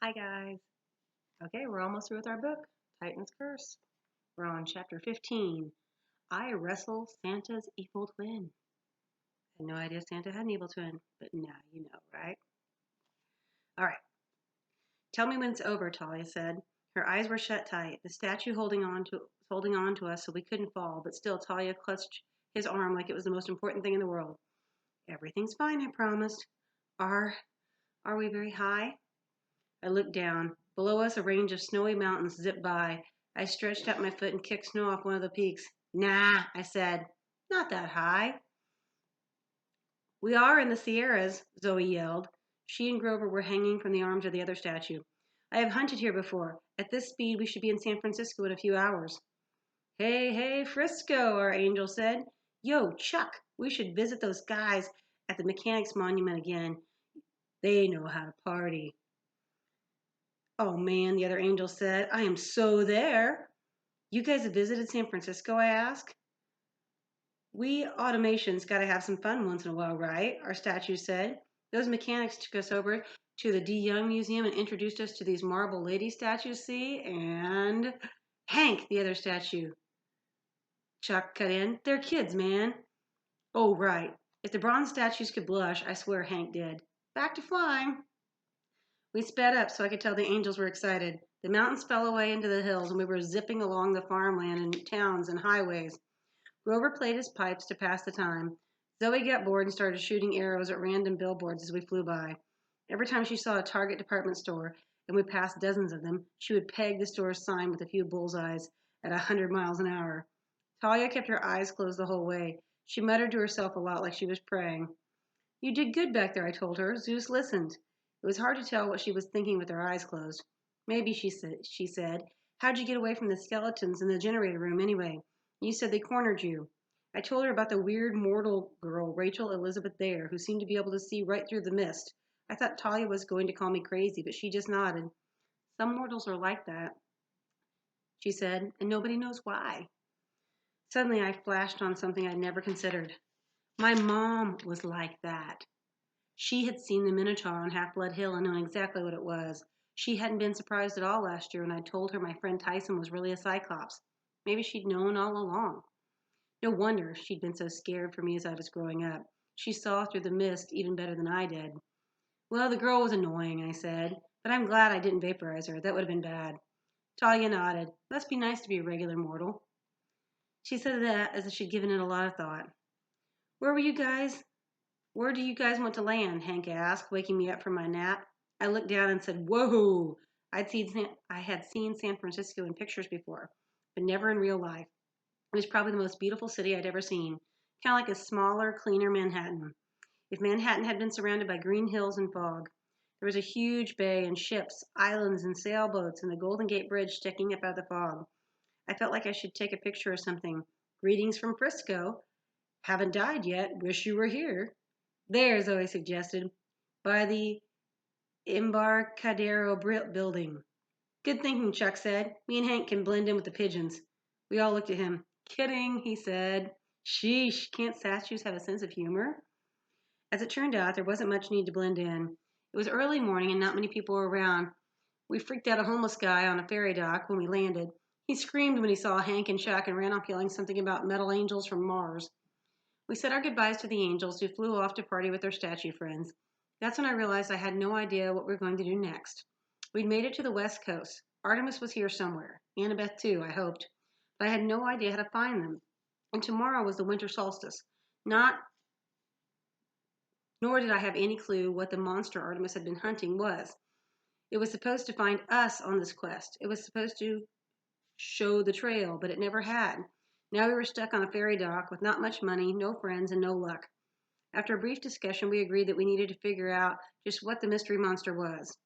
Hi guys. Okay, we're almost through with our book, Titan's Curse. We're on chapter 15. I wrestle Santa's evil twin. I had no idea Santa had an evil twin, but now you know, right? All right. Tell me when it's over, Talia said. Her eyes were shut tight, the statue holding on to us so we couldn't fall, but still Talia clutched his arm like it was the most important thing in the world. Everything's fine, I promised. Are are we very high? I looked down. Below us, a range of snowy mountains zipped by. I stretched out my foot and kicked snow off one of the peaks. Nah, I said. Not that high. We are in the Sierras, Zoe yelled. She and Grover were hanging from the arms of the other statue. I have hunted here before. At this speed, we should be in San Francisco in a few hours. Hey, hey, Frisco, our angel said. Yo, Chuck, we should visit those guys at the Mechanics Monument again. They know how to party. Oh man, the other angel said, I am so there. You guys have visited San Francisco, I asked. We automations got to have some fun once in a while, right? Our statue said. Those mechanics took us over to the D. Young Museum and introduced us to these marble lady statues, see? And Hank, the other statue. Chuck cut in. They're kids, man. Oh, right. If the bronze statues could blush, I swear Hank did. Back to flying. We sped up so I could tell the angels were excited. The mountains fell away into the hills, and we were zipping along the farmland and towns and highways. Grover played his pipes to pass the time. Zoe got bored and started shooting arrows at random billboards as we flew by. Every time she saw a Target department store, and we passed dozens of them, she would peg the store's sign with a few bullseyes at 100 miles an hour. Talia kept her eyes closed the whole way. She muttered to herself a lot like she was praying. You did good back there, I told her. Zeus listened. It was hard to tell what she was thinking with her eyes closed. Maybe, she said. How'd you get away from the skeletons in the generator room anyway? You said they cornered you. I told her about the weird mortal girl, Rachel Elizabeth Thayer, who seemed to be able to see right through the mist. I thought Talia was going to call me crazy, but she just nodded. Some mortals are like that, she said, and nobody knows why. Suddenly I flashed on something I'd never considered. My mom was like that. She had seen the Minotaur on Half-Blood Hill and known exactly what it was. She hadn't been surprised at all last year when I told her my friend Tyson was really a Cyclops. Maybe she'd known all along. No wonder she'd been so scared for me as I was growing up. She saw through the mist even better than I did. Well, the girl was annoying, I said, but I'm glad I didn't vaporize her. That would have been bad. Talia nodded. Must be nice to be a regular mortal. She said that as if she'd given it a lot of thought. Where were you guys? Where do you guys want to land? Hank asked, waking me up from my nap. I looked down and said, whoa! I had seen San Francisco in pictures before, but never in real life. It was probably the most beautiful city I'd ever seen, kind of like a smaller, cleaner Manhattan. If Manhattan had been surrounded by green hills and fog, there was a huge bay and ships, islands and sailboats, and the Golden Gate Bridge sticking up out of the fog. I felt like I should take a picture or something. Greetings from Frisco. Haven't died yet. Wish you were here. There, Zoe suggested, by the Embarcadero building. Good thinking, Chuck said. Me and Hank can blend in with the pigeons. We all looked at him. Kidding, he said. Sheesh, can't statues have a sense of humor? As it turned out, there wasn't much need to blend in. It was early morning and not many people were around. We freaked out a homeless guy on a ferry dock when we landed. He screamed when he saw Hank and Chuck and ran off yelling something about metal angels from Mars. We said our goodbyes to the angels who flew off to party with their statue friends. That's when I realized I had no idea what we were going to do next. We'd made it to the West Coast. Artemis was here somewhere. Annabeth too, I hoped. But I had no idea how to find them. And tomorrow was the winter solstice. Nor did I have any clue what the monster Artemis had been hunting was. It was supposed to find us on this quest. It was supposed to show the trail, but it never had. Now we were stuck on a ferry dock with not much money, no friends, and no luck. After a brief discussion, we agreed that we needed to figure out just what the mystery monster was.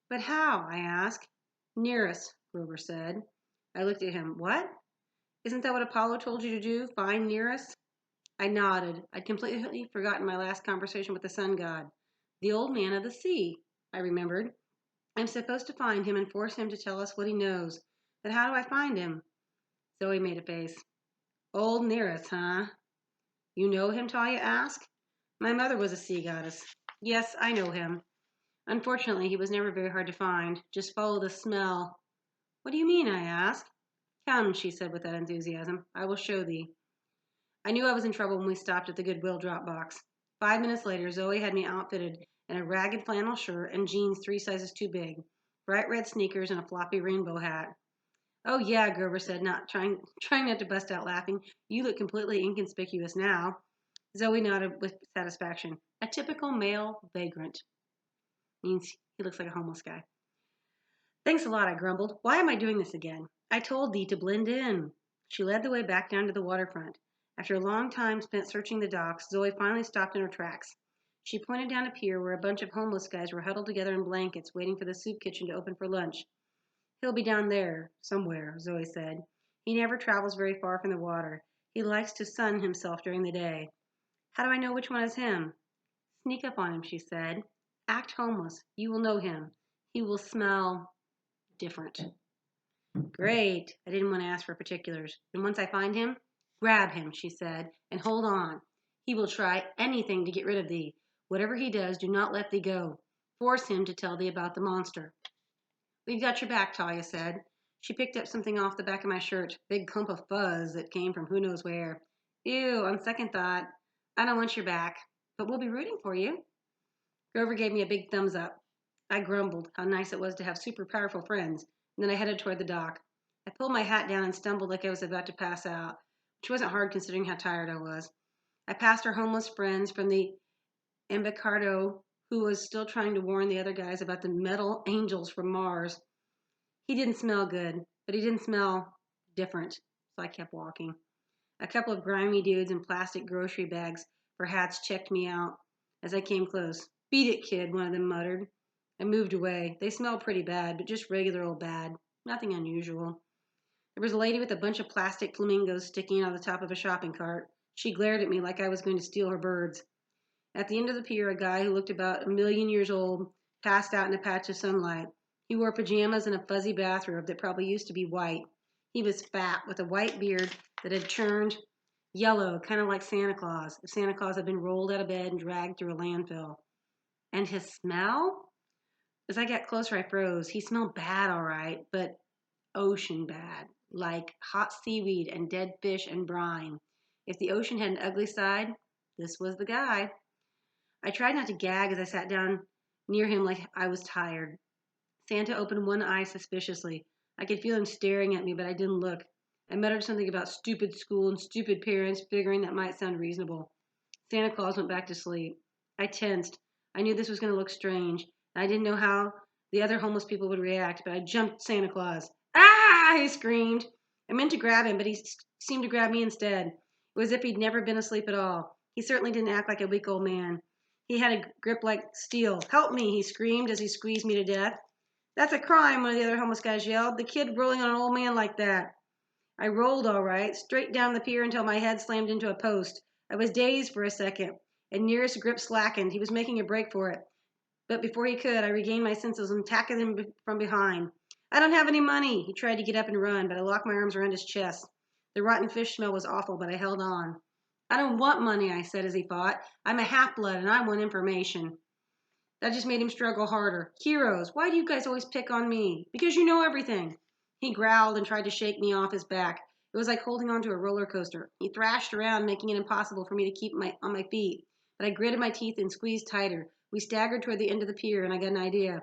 But how? I asked. Near us, Grover said. I looked at him. What? Isn't that what Apollo told you to do? Find Nearest? I nodded. I'd completely forgotten my last conversation with the sun god. The old man of the sea, I remembered. I'm supposed to find him and force him to tell us what he knows. But how do I find him? Zoe made a face. Old Nearest, huh? You know him, Talia asked. My mother was a sea goddess. Yes, I know him. Unfortunately, he was never very hard to find. Just follow the smell. What do you mean? I asked. Come, she said without enthusiasm. I will show thee. I knew I was in trouble when we stopped at the Goodwill drop box. 5 minutes later, Zoe had me outfitted in a ragged flannel shirt and jeans 3 sizes too big, bright red sneakers, and a floppy rainbow hat. Oh yeah, Grover said, not trying not to bust out laughing. You look completely inconspicuous now. Zoe nodded with satisfaction. A typical male vagrant. Means he looks like a homeless guy. Thanks a lot, I grumbled. Why am I doing this again? I told thee to blend in. She led the way back down to the waterfront. After a long time spent searching the docks, Zoe finally stopped in her tracks. She pointed down a pier where a bunch of homeless guys were huddled together in blankets, waiting for the soup kitchen to open for lunch. He'll be down there, somewhere, Zoe said. He never travels very far from the water. He likes to sun himself during the day. How do I know which one is him? Sneak up on him, she said. Act homeless. You will know him. He will smell different. Great. I didn't want to ask for particulars. And once I find him, grab him, she said, and hold on. He will try anything to get rid of thee. Whatever he does, do not let thee go. Force him to tell thee about the monster. We've got your back, Talia said. She picked up something off the back of my shirt, big clump of fuzz that came from who knows where. Ew, on second thought, I don't want your back, but we'll be rooting for you. Grover gave me a big thumbs up. I grumbled how nice it was to have super powerful friends, and then I headed toward the dock. I pulled my hat down and stumbled like I was about to pass out, which wasn't hard considering how tired I was. I passed our homeless friends from the Embarcado, who was still trying to warn the other guys about the metal angels from Mars. He didn't smell good, but he didn't smell different, so I kept walking. A couple of grimy dudes in plastic grocery bags for hats checked me out as I came close. Beat it, kid, one of them muttered. I moved away. They smelled pretty bad, but just regular old bad. Nothing unusual. There was a lady with a bunch of plastic flamingos sticking out of the top of a shopping cart. She glared at me like I was going to steal her birds. At the end of the pier, a guy who looked about 1,000,000 years old passed out in a patch of sunlight. He wore pajamas and a fuzzy bathrobe that probably used to be white. He was fat, with a white beard that had turned yellow, kind of like Santa Claus, if Santa Claus had been rolled out of bed and dragged through a landfill. And his smell? As I got closer, I froze. He smelled bad, all right, but ocean bad, like hot seaweed and dead fish and brine. If the ocean had an ugly side, this was the guy. I tried not to gag as I sat down near him like I was tired. Santa opened one eye suspiciously. I could feel him staring at me, but I didn't look. I muttered something about stupid school and stupid parents, figuring that might sound reasonable. Santa Claus went back to sleep. I tensed. I knew this was going to look strange. I didn't know how the other homeless people would react, but I jumped Santa Claus. Ah! He screamed. I meant to grab him, but he seemed to grab me instead. It was as if he'd never been asleep at all. He certainly didn't act like a weak old man. He had a grip like steel. Help me, he screamed as he squeezed me to death. That's a crime, one of the other homeless guys yelled. The kid rolling on an old man like that. I rolled all right, straight down the pier until my head slammed into a post. I was dazed for a second, and Nearest's grip slackened. He was making a break for it. But before he could, I regained my senses and tackled him from behind. I don't have any money. He tried to get up and run, but I locked my arms around his chest. The rotten fish smell was awful, but I held on. I don't want money, I said as he fought. I'm a half-blood, and I want information. That just made him struggle harder. Heroes, why do you guys always pick on me? Because you know everything. He growled and tried to shake me off his back. It was like holding onto a roller coaster. He thrashed around, making it impossible for me to keep on my feet. But I gritted my teeth and squeezed tighter. We staggered toward the end of the pier, and I got an idea.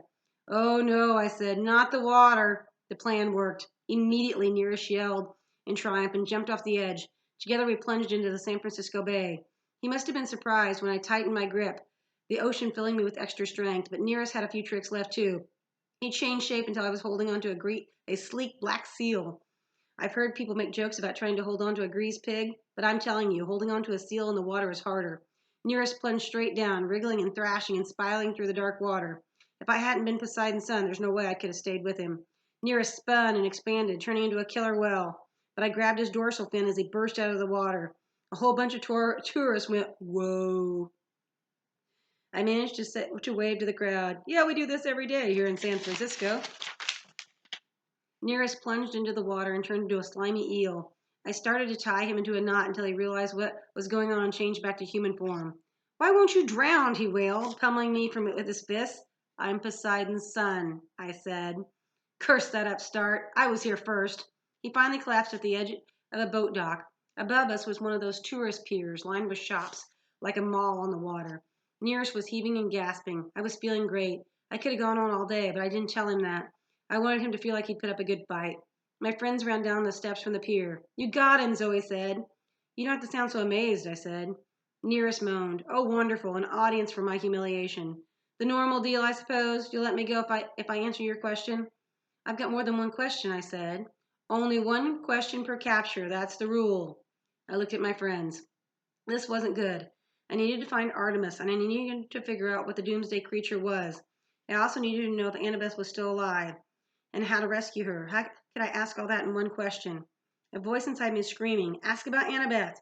Oh no, I said, not the water. The plan worked. Immediately, Nearest yelled in triumph and jumped off the edge. Together we plunged into the San Francisco Bay. He must have been surprised when I tightened my grip, the ocean filling me with extra strength, but Nearest had a few tricks left too. He changed shape until I was holding onto a sleek black seal. I've heard people make jokes about trying to hold onto a greased pig, but I'm telling you, holding onto a seal in the water is harder. Nearest plunged straight down, wriggling and thrashing and spiraling through the dark water. If I hadn't been Poseidon's son, there's no way I could have stayed with him. Nearest spun and expanded, turning into a killer whale, but I grabbed his dorsal fin as he burst out of the water. A whole bunch of tourists went, whoa. I managed to wave to the crowd. Yeah, we do this every day here in San Francisco. Nearest plunged into the water and turned into a slimy eel. I started to tie him into a knot until he realized what was going on and changed back to human form. Why won't you drown? He wailed, pummeling me with his fists. I'm Poseidon's son, I said. Curse that upstart. I was here first. He finally collapsed at the edge of a boat dock. Above us was one of those tourist piers lined with shops, like a mall on the water. Near us was heaving and gasping. I was feeling great. I could have gone on all day, but I didn't tell him that. I wanted him to feel like he'd put up a good fight. My friends ran down the steps from the pier. You got him, Zoe said. You don't have to sound so amazed, I said. Nearest moaned. Oh, wonderful, an audience for my humiliation. The normal deal, I suppose. You'll let me go if I answer your question? I've got more than one question, I said. Only one question per capture, that's the rule. I looked at my friends. This wasn't good. I needed to find Artemis, and I needed to figure out what the doomsday creature was. I also needed to know if Annabeth was still alive, and how to rescue her. How could I ask all that in one question? A voice inside me screaming, ask about Annabeth.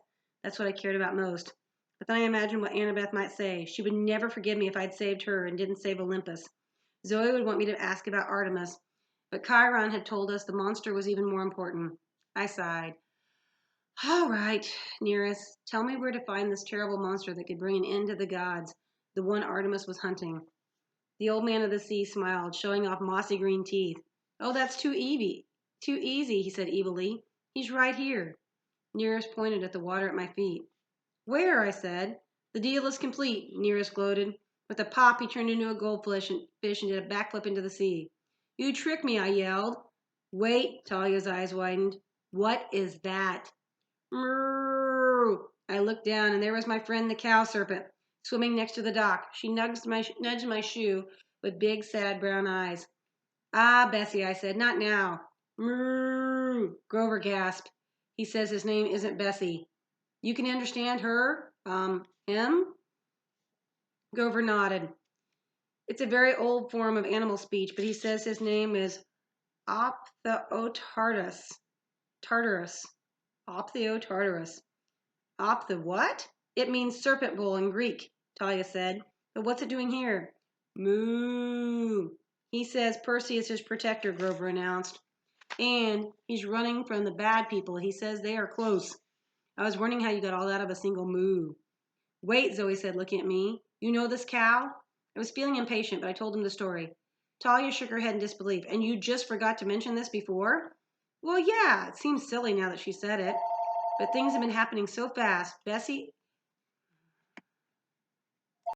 That's what I cared about most. But then I imagined what Annabeth might say. She would never forgive me if I'd saved her and didn't save Olympus. Zoe would want me to ask about Artemis, but Chiron had told us the monster was even more important. I sighed. All right, Nereus, tell me where to find this terrible monster that could bring an end to the gods, the one Artemis was hunting. The old man of the sea smiled, showing off mossy green teeth. Oh, that's too easy, he said evilly. He's right here. Nereus pointed at the water at my feet. Where? I said. The deal is complete, Nereus gloated. With a pop, he turned into a goldfish and did a backflip into the sea. You tricked me, I yelled. Wait, Talia's eyes widened. What is that? Moo! I looked down, and there was my friend the cow serpent, swimming next to the dock. She nudged my shoe with big, sad brown eyes. Ah, Bessie, I said, not now. Moo! Grover gasped. He says his name isn't Bessie. You can understand her? Him? Grover nodded. It's a very old form of animal speech, but he says his name is Optheotartarus. Optheotartarus. Op the what? It means serpent bull in Greek, Talia said. But what's it doing here? Moo. He says Percy is his protector, Grover announced. And he's running from the bad people. He says they are close. I was wondering how you got all that out of a single moo. Wait, Zoe said, looking at me. You know this cow? I was feeling impatient, but I told him the story. Talia shook her head in disbelief. And you just forgot to mention this before? Well, yeah, it seems silly now that she said it. But things have been happening so fast. Bessie